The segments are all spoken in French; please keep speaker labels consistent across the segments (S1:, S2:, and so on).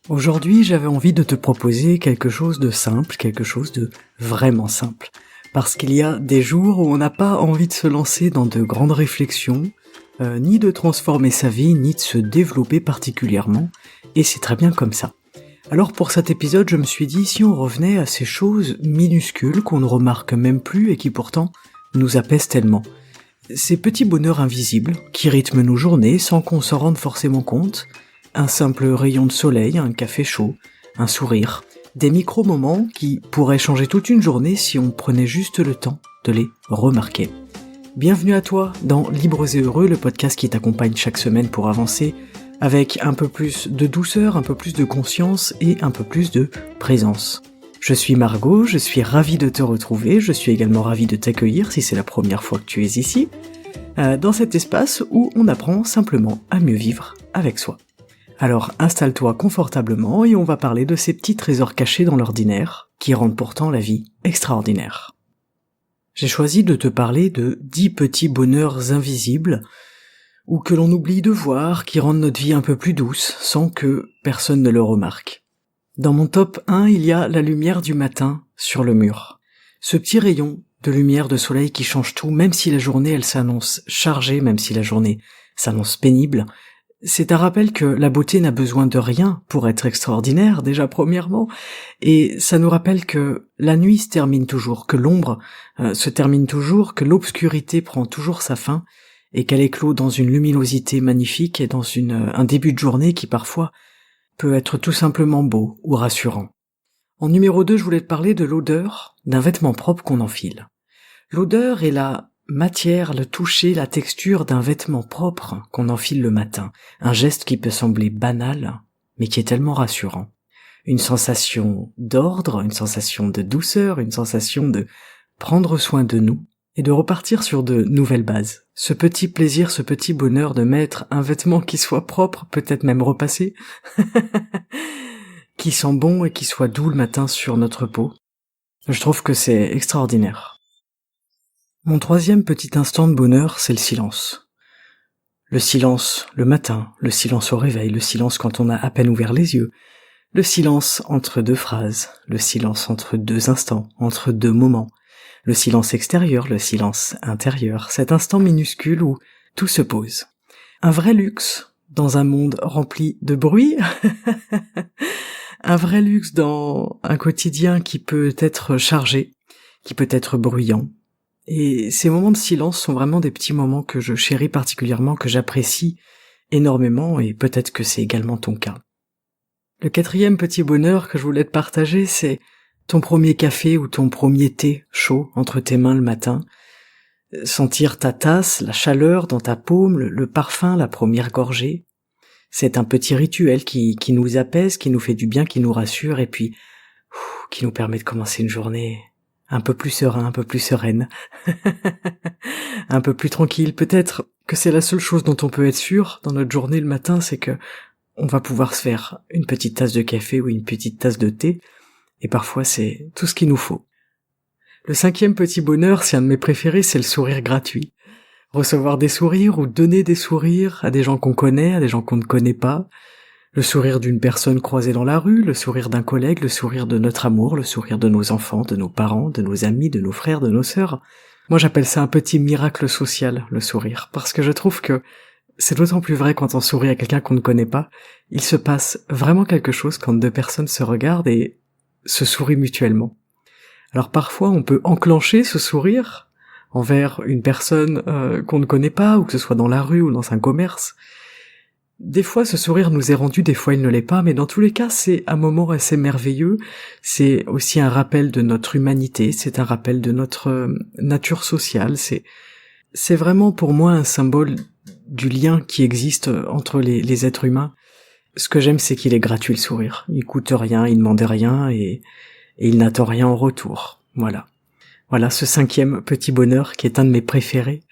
S1: Aujourd'hui, j'avais envie de te proposer quelque chose de simple, quelque chose de vraiment simple. Parce qu'il y a des jours où on n'a pas envie de se lancer dans de grandes réflexions, ni de transformer sa vie, ni de se développer particulièrement, et c'est très bien comme ça. Alors pour cet épisode, je me suis dit si on revenait à ces choses minuscules qu'on ne remarque même plus et qui pourtant nous apaisent tellement. Ces petits bonheurs invisibles qui rythment nos journées sans qu'on s'en rende forcément compte, un simple rayon de soleil, un café chaud, un sourire, des micro-moments qui pourraient changer toute une journée si on prenait juste le temps de les remarquer. Bienvenue à toi dans Libres et Heureux, le podcast qui t'accompagne chaque semaine pour avancer avec un peu plus de douceur, un peu plus de conscience et un peu plus de présence. Je suis Margot, je suis ravi de te retrouver, je suis également ravi de t'accueillir si c'est la première fois que tu es ici, dans cet espace où on apprend simplement à mieux vivre avec soi. Alors installe-toi confortablement et on va parler de ces petits trésors cachés dans l'ordinaire, qui rendent pourtant la vie extraordinaire. J'ai choisi de te parler de 10 petits bonheurs invisibles, ou que l'on oublie de voir, qui rendent notre vie un peu plus douce, sans que personne ne le remarque. Dans mon top 1, il y a la lumière du matin sur le mur. Ce petit rayon de lumière de soleil qui change tout, même si la journée elle s'annonce chargée, même si la journée s'annonce pénible, c'est un rappel que la beauté n'a besoin de rien pour être extraordinaire, déjà premièrement, et ça nous rappelle que la nuit se termine toujours, que l'ombre se termine toujours, que l'obscurité prend toujours sa fin, et qu'elle éclot dans une luminosité magnifique et dans un début de journée qui parfois peut être tout simplement beau ou rassurant. En numéro 2, je voulais te parler de l'odeur d'un vêtement propre qu'on enfile. L'odeur est la matière, le toucher, la texture d'un vêtement propre qu'on enfile le matin. Un geste qui peut sembler banal, mais qui est tellement rassurant. Une sensation d'ordre, une sensation de douceur, une sensation de prendre soin de nous et de repartir sur de nouvelles bases. Ce petit plaisir, ce petit bonheur de mettre un vêtement qui soit propre, peut-être même repassé, qui sent bon et qui soit doux le matin sur notre peau. Je trouve que c'est extraordinaire. Mon troisième petit instant de bonheur, c'est le silence. Le silence le matin, le silence au réveil, le silence quand on a à peine ouvert les yeux, le silence entre deux phrases, le silence entre deux instants, entre deux moments, le silence extérieur, le silence intérieur, cet instant minuscule où tout se pose. Un vrai luxe dans un monde rempli de bruit, un vrai luxe dans un quotidien qui peut être chargé, qui peut être bruyant. Et ces moments de silence sont vraiment des petits moments que je chéris particulièrement, que j'apprécie énormément, et peut-être que c'est également ton cas. Le quatrième petit bonheur que je voulais te partager, c'est ton premier café ou ton premier thé chaud entre tes mains le matin. Sentir ta tasse, la chaleur dans ta paume, le parfum, la première gorgée. C'est un petit rituel qui nous apaise, qui nous fait du bien, qui nous rassure, et puis qui nous permet de commencer une journée un peu plus serein, un peu plus sereine, un peu plus tranquille. Peut-être que c'est la seule chose dont on peut être sûr dans notre journée le matin, c'est que on va pouvoir se faire une petite tasse de café ou une petite tasse de thé, et parfois c'est tout ce qu'il nous faut. Le cinquième petit bonheur, c'est un de mes préférés, c'est le sourire gratuit. Recevoir des sourires ou donner des sourires à des gens qu'on connaît, à des gens qu'on ne connaît pas, le sourire d'une personne croisée dans la rue, le sourire d'un collègue, le sourire de notre amour, le sourire de nos enfants, de nos parents, de nos amis, de nos frères, de nos sœurs. Moi j'appelle ça un petit miracle social, le sourire, parce que je trouve que c'est d'autant plus vrai quand on sourit à quelqu'un qu'on ne connaît pas. Il se passe vraiment quelque chose quand deux personnes se regardent et se sourient mutuellement. Alors parfois on peut enclencher ce sourire envers une personne qu'on ne connaît pas, ou que ce soit dans la rue ou dans un commerce. Des fois, ce sourire nous est rendu, des fois il ne l'est pas, mais dans tous les cas, c'est un moment assez merveilleux, c'est aussi un rappel de notre humanité, c'est un rappel de notre nature sociale, c'est vraiment pour moi un symbole du lien qui existe entre les êtres humains. Ce que j'aime, c'est qu'il est gratuit le sourire, il coûte rien, il ne demande rien, et il n'attend rien en retour, voilà. Voilà ce cinquième petit bonheur qui est un de mes préférés,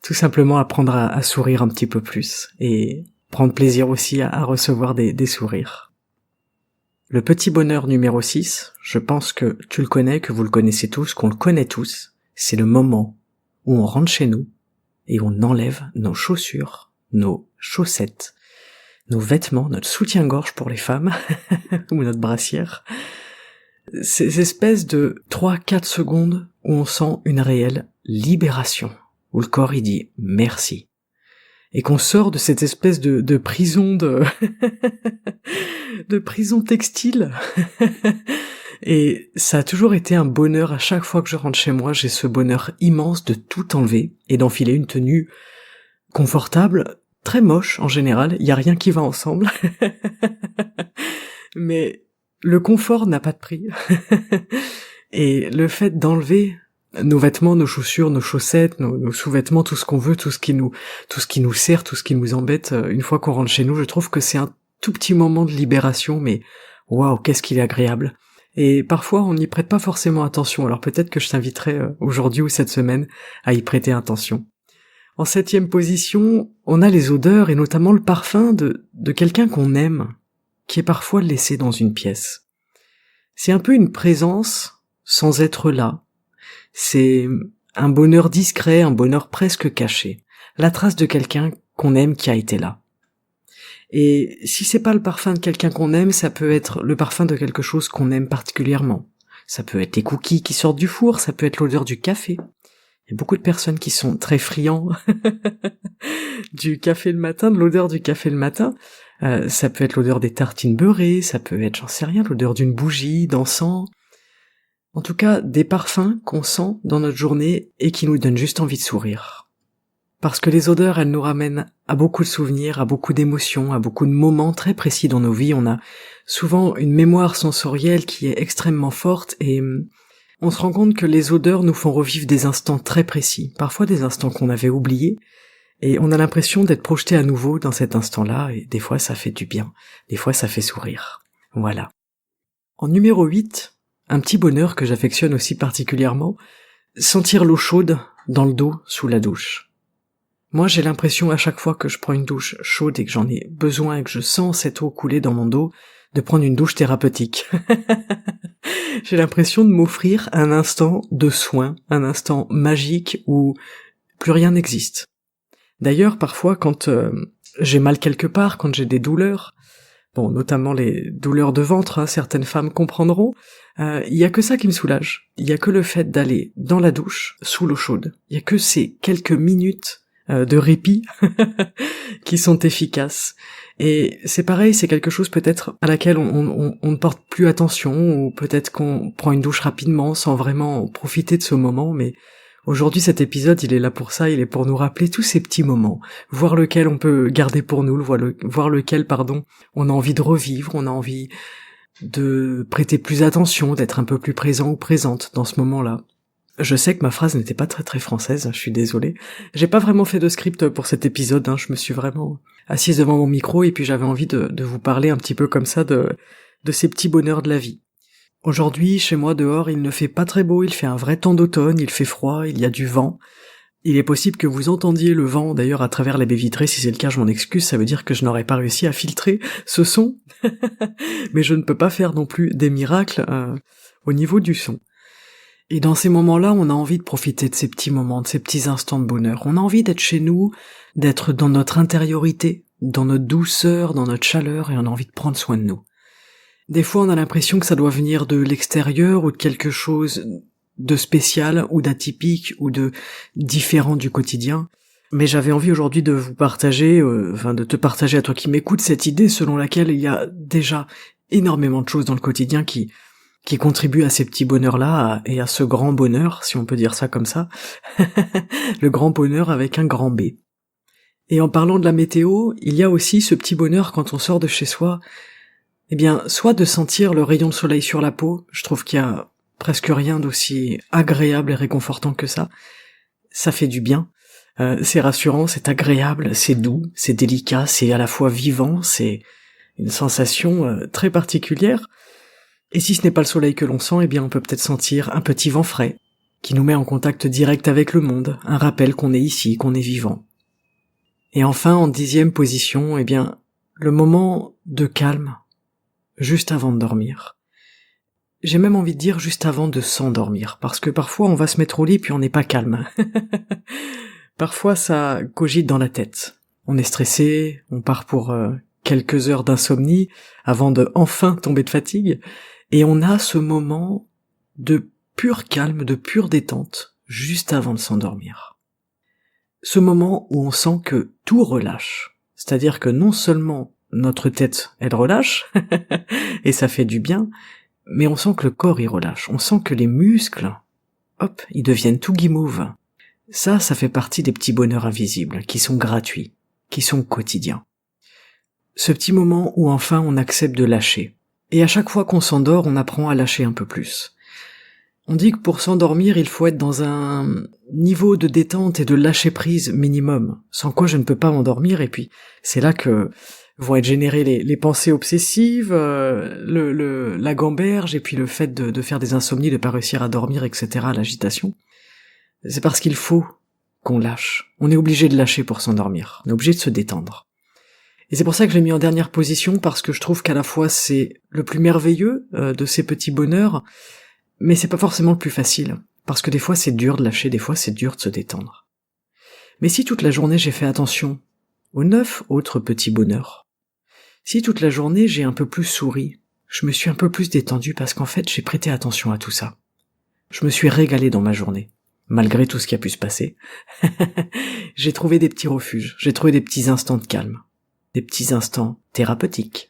S1: tout simplement apprendre à sourire un petit peu plus, et prendre plaisir aussi à recevoir des sourires. Le petit bonheur numéro 6, je pense que tu le connais, que vous le connaissez tous, qu'on le connaît tous, c'est le moment où on rentre chez nous et on enlève nos chaussures, nos chaussettes, nos vêtements, notre soutien-gorge pour les femmes, ou notre brassière. Ces espèces de 3-4 secondes où on sent une réelle libération, où le corps il dit merci. Et qu'on sort de cette espèce de prison de prison textile. Et ça a toujours été un bonheur, à chaque fois que je rentre chez moi, j'ai ce bonheur immense de tout enlever et d'enfiler une tenue confortable, très moche en général, il y a rien qui va ensemble. Mais le confort n'a pas de prix. Et le fait d'enlever nos vêtements, nos chaussures, nos chaussettes, nos sous-vêtements, tout ce qu'on veut, tout ce qui nous sert, tout ce qui nous embête, une fois qu'on rentre chez nous, je trouve que c'est un tout petit moment de libération, mais waouh, qu'est-ce qu'il est agréable. Et parfois, on n'y prête pas forcément attention, alors peut-être que je t'inviterai aujourd'hui ou cette semaine à y prêter attention. En 7e position, on a les odeurs et notamment le parfum de quelqu'un qu'on aime, qui est parfois laissé dans une pièce. C'est un peu une présence sans être là. C'est un bonheur discret, un bonheur presque caché. La trace de quelqu'un qu'on aime qui a été là. Et si c'est pas le parfum de quelqu'un qu'on aime, ça peut être le parfum de quelque chose qu'on aime particulièrement. Ça peut être les cookies qui sortent du four, ça peut être l'odeur du café. Il y a beaucoup de personnes qui sont très friands du café le matin, de l'odeur du café le matin. Ça peut être l'odeur des tartines beurrées, ça peut être, j'en sais rien, l'odeur d'une bougie, d'encens. En tout cas, des parfums qu'on sent dans notre journée et qui nous donnent juste envie de sourire. Parce que les odeurs, elles nous ramènent à beaucoup de souvenirs, à beaucoup d'émotions, à beaucoup de moments très précis dans nos vies. On a souvent une mémoire sensorielle qui est extrêmement forte et on se rend compte que les odeurs nous font revivre des instants très précis, parfois des instants qu'on avait oubliés, et on a l'impression d'être projeté à nouveau dans cet instant-là, et des fois ça fait du bien, des fois ça fait sourire. Voilà. En numéro 8, un petit bonheur que j'affectionne aussi particulièrement, sentir l'eau chaude dans le dos sous la douche. Moi, j'ai l'impression à chaque fois que je prends une douche chaude et que j'en ai besoin et que je sens cette eau couler dans mon dos, de prendre une douche thérapeutique. J'ai l'impression de m'offrir un instant de soin, un instant magique où plus rien n'existe. D'ailleurs, parfois, quand j'ai mal quelque part, quand j'ai des douleurs, bon, notamment les douleurs de ventre, certaines femmes comprendront, il y a que ça qui me soulage. Il y a que le fait d'aller dans la douche, sous l'eau chaude. Il y a que ces quelques minutes de répit qui sont efficaces. Et c'est pareil, c'est quelque chose peut-être à laquelle on ne porte plus attention, ou peut-être qu'on prend une douche rapidement sans vraiment profiter de ce moment, mais aujourd'hui cet épisode il est là pour ça, il est pour nous rappeler tous ces petits moments, voir lequel on peut garder pour nous, voir lequel on a envie de revivre, on a envie de prêter plus attention, d'être un peu plus présent ou présente dans ce moment-là. Je sais que ma phrase n'était pas très très française, je suis désolé. J'ai pas vraiment fait de script pour cet épisode, je me suis vraiment assise devant mon micro et puis j'avais envie de vous parler un petit peu comme ça de ces petits bonheurs de la vie. Aujourd'hui, chez moi dehors, il ne fait pas très beau, il fait un vrai temps d'automne, il fait froid, il y a du vent. Il est possible que vous entendiez le vent d'ailleurs à travers la baie vitrée, si c'est le cas je m'en excuse, ça veut dire que je n'aurais pas réussi à filtrer ce son. Mais je ne peux pas faire non plus des miracles au niveau du son. Et dans ces moments-là, on a envie de profiter de ces petits moments, de ces petits instants de bonheur. On a envie d'être chez nous, d'être dans notre intériorité, dans notre douceur, dans notre chaleur, et on a envie de prendre soin de nous. Des fois, on a l'impression que ça doit venir de l'extérieur ou de quelque chose de spécial ou d'atypique ou de différent du quotidien. Mais j'avais envie aujourd'hui de vous partager, de te partager à toi qui m'écoutes, cette idée selon laquelle il y a déjà énormément de choses dans le quotidien qui contribuent à ces petits bonheurs-là et à ce grand bonheur, si on peut dire ça comme ça. Le grand bonheur avec un grand B. Et en parlant de la météo, il y a aussi ce petit bonheur quand on sort de chez soi, soit de sentir le rayon de soleil sur la peau, je trouve qu'il y a presque rien d'aussi agréable et réconfortant que ça. Ça fait du bien. C'est rassurant, c'est agréable, c'est doux, c'est délicat, c'est à la fois vivant, c'est une sensation très particulière. Et si ce n'est pas le soleil que l'on sent, on peut peut-être sentir un petit vent frais, qui nous met en contact direct avec le monde, un rappel qu'on est ici, qu'on est vivant. Et enfin, en 10e position, le moment de calme, juste avant de dormir. J'ai même envie de dire juste avant de s'endormir, parce que parfois on va se mettre au lit puis on n'est pas calme. Parfois ça cogite dans la tête. On est stressé, on part pour quelques heures d'insomnie avant de enfin tomber de fatigue, et on a ce moment de pur calme, de pure détente, juste avant de s'endormir. Ce moment où on sent que tout relâche, c'est-à-dire que non seulement notre tête, elle relâche, et ça fait du bien, mais on sent que le corps, il relâche, on sent que les muscles, hop, ils deviennent tout guimauve. Ça fait partie des petits bonheurs invisibles, qui sont gratuits, qui sont quotidiens. Ce petit moment où enfin on accepte de lâcher. Et à chaque fois qu'on s'endort, on apprend à lâcher un peu plus. On dit que pour s'endormir, il faut être dans un niveau de détente et de lâcher prise minimum, sans quoi je ne peux pas m'endormir, et puis c'est là que vont être générées les pensées obsessives, la gamberge, et puis le fait de faire des insomnies, de pas réussir à dormir, etc., l'agitation. C'est parce qu'il faut qu'on lâche. On est obligé de lâcher pour s'endormir. On est obligé de se détendre. Et c'est pour ça que je l'ai mis en dernière position, parce que je trouve qu'à la fois c'est le plus merveilleux de ces petits bonheurs, mais c'est pas forcément le plus facile, parce que des fois c'est dur de lâcher, des fois c'est dur de se détendre. Mais si toute la journée j'ai fait attention aux 9 autres petits bonheurs, si toute la journée j'ai un peu plus souri, je me suis un peu plus détendu parce qu'en fait j'ai prêté attention à tout ça. Je me suis régalé dans ma journée, malgré tout ce qui a pu se passer. J'ai trouvé des petits refuges, j'ai trouvé des petits instants de calme, des petits instants thérapeutiques.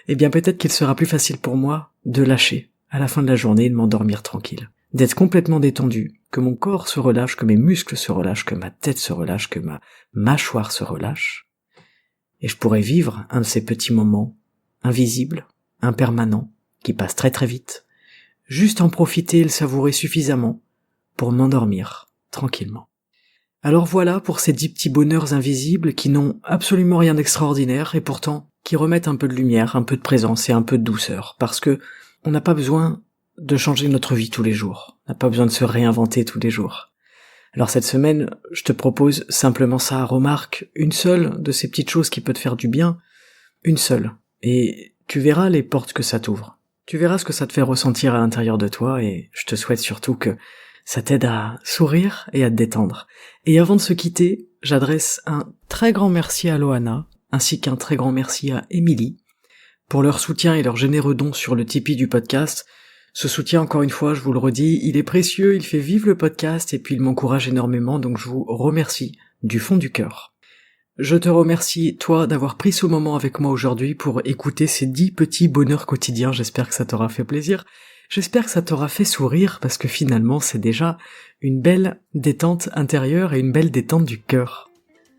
S1: Eh bien peut-être qu'il sera plus facile pour moi de lâcher à la fin de la journée et de m'endormir tranquille. D'être complètement détendu, que mon corps se relâche, que mes muscles se relâchent, que ma tête se relâche, que ma mâchoire se relâche. Et je pourrais vivre un de ces petits moments invisibles, impermanents, qui passent très très vite, juste en profiter et le savourer suffisamment pour m'endormir tranquillement. Alors voilà pour ces 10 petits bonheurs invisibles qui n'ont absolument rien d'extraordinaire et pourtant qui remettent un peu de lumière, un peu de présence et un peu de douceur, parce que on n'a pas besoin de changer notre vie tous les jours, on n'a pas besoin de se réinventer tous les jours. Alors cette semaine, je te propose simplement ça, remarque une seule de ces petites choses qui peut te faire du bien, une seule, et tu verras les portes que ça t'ouvre. Tu verras ce que ça te fait ressentir à l'intérieur de toi, et je te souhaite surtout que ça t'aide à sourire et à te détendre. Et avant de se quitter, j'adresse un très grand merci à Loana, ainsi qu'un très grand merci à Émilie, pour leur soutien et leur généreux dons sur le Tipeee du podcast. Ce soutien, encore une fois, je vous le redis, il est précieux, il fait vivre le podcast et puis il m'encourage énormément, donc je vous remercie du fond du cœur. Je te remercie, toi, d'avoir pris ce moment avec moi aujourd'hui pour écouter ces 10 petits bonheurs quotidiens, j'espère que ça t'aura fait plaisir, j'espère que ça t'aura fait sourire, parce que finalement c'est déjà une belle détente intérieure et une belle détente du cœur.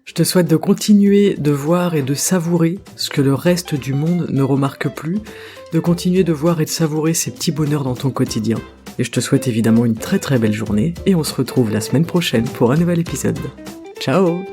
S1: Je te souhaite de continuer de voir et de savourer ce que le reste du monde ne remarque plus, de continuer de voir et de savourer ces petits bonheurs dans ton quotidien. Et je te souhaite évidemment une très très belle journée, et on se retrouve la semaine prochaine pour un nouvel épisode. Ciao!